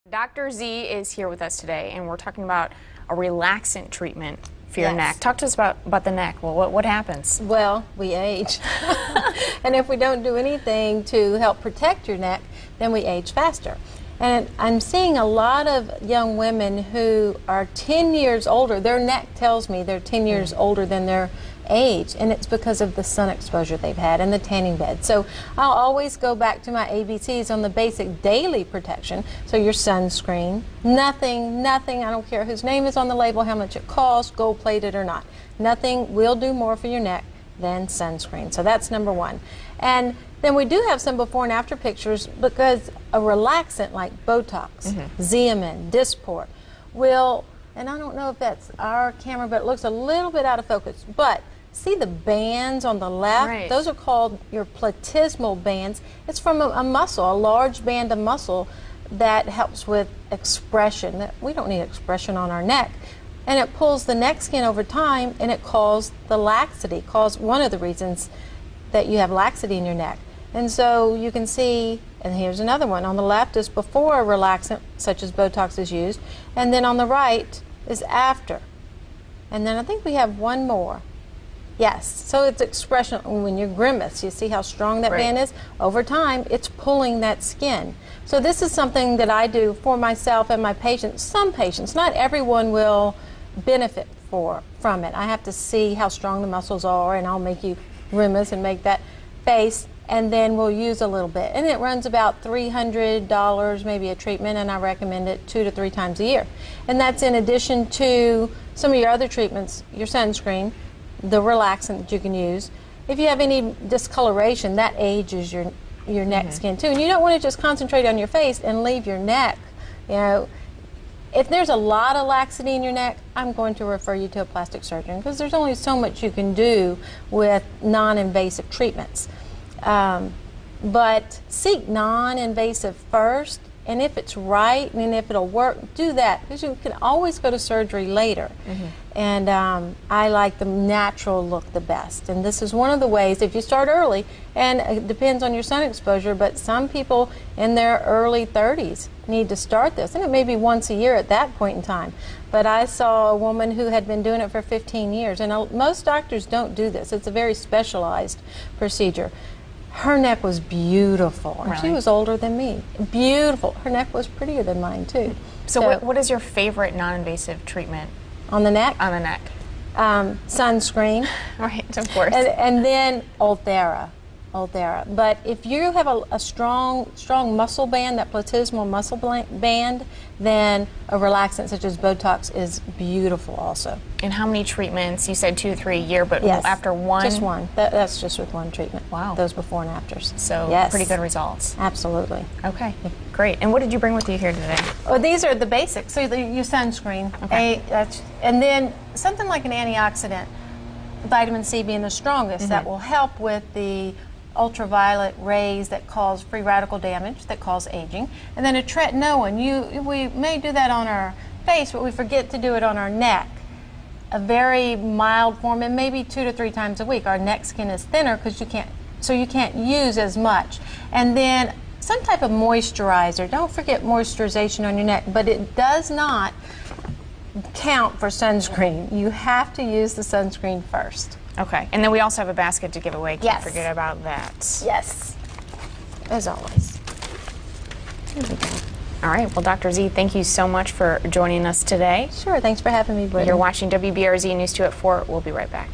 Dr. Z is here with us today, and we're talking about a relaxant treatment for your neck. Talk to us about the neck. Well, what happens? Well, we age. And if we don't do anything to help protect your neck, then we age faster. And I'm seeing a lot of young women who are 10 years older. Their neck tells me they're 10 years older than their age, and it's because of the sun exposure they've had and the tanning bed. So I'll always go back to my ABCs on the basic daily protection. So your sunscreen, nothing, I don't care whose name is on the label, how much it costs, gold-plated or not. Nothing will do more for your neck than sunscreen. So that's number one. And then we do have some before and after pictures because a relaxant like Botox, Xeomin, Dysport will, and I don't know if that's our camera, but it looks a little bit out of focus, but see the bands on the left? Right. Those are called your platysmal bands. It's from a muscle, a large band of muscle that helps with expression. We don't need expression on our neck. And it pulls the neck skin over time, and it causes the laxity, one of the reasons that you have laxity in your neck. And so you can see, and here's another one. On the left is before a relaxant, such as Botox, is used, and then on the right is after. And then I think we have one more. Yes, so it's expression. When you grimace, you see how strong that band is? Over time, it's pulling that skin. So this is something that I do for myself and my patients. Some patients, not everyone will benefit from it. I have to see how strong the muscles are, and I'll make you grimace and make that face, and then we'll use a little bit. And it runs about $300 maybe a treatment, and I recommend it 2 to 3 times a year. And that's in addition to some of your other treatments, your sunscreen, the relaxant that you can use. If you have any discoloration, that ages your neck skin too. And you don't want to just concentrate on your face and leave your neck. You know, if there's a lot of laxity in your neck, I'm going to refer you to a plastic surgeon because there's only so much you can do with non-invasive treatments. But seek non-invasive first, and if it's right and if it'll work, do that, because you can always go to surgery later. And I like the natural look the best, and this is one of the ways if you start early, and it depends on your sun exposure, but some people in their early 30s need to start this, and it may be once a year at that point in time. But I saw a woman who had been doing it for 15 years, and most doctors don't do this. It's a very specialized procedure. Her neck was beautiful. And she was older than me. Beautiful. Her neck was prettier than mine, too. So what is your favorite non-invasive treatment? On the neck? On the neck. Sunscreen. Right, of course. And then Ulthera. But if you have a strong muscle band, that platysmal muscle band, then a relaxant such as Botox is beautiful also. And how many treatments? You said 2 to 3 a year, but yes, after one? Just one. That's just with one treatment. Wow. Those before and afters. So pretty good results. Absolutely. Okay, great. And what did you bring with you here today? Well, these are the basics. So your sunscreen. Okay. And then something like an antioxidant, vitamin C being the strongest, that will help with the ultraviolet rays that cause free radical damage, that cause aging. And then a tretinoin. We may do that on our face, but we forget to do it on our neck. A very mild form, and maybe 2 to 3 times a week. Our neck skin is thinner because you can't use as much. And then some type of moisturizer. Don't forget moisturization on your neck, but it does not count for sunscreen. You have to use the sunscreen first. Okay, and then we also have a basket to give away. Can't Yes. forget about that. Yes, as always. Here we go. All right, well, Dr. Z, thank you so much for joining us today. Sure, thanks for having me, Brittany. You're watching WBRZ News 2 at 4. We'll be right back.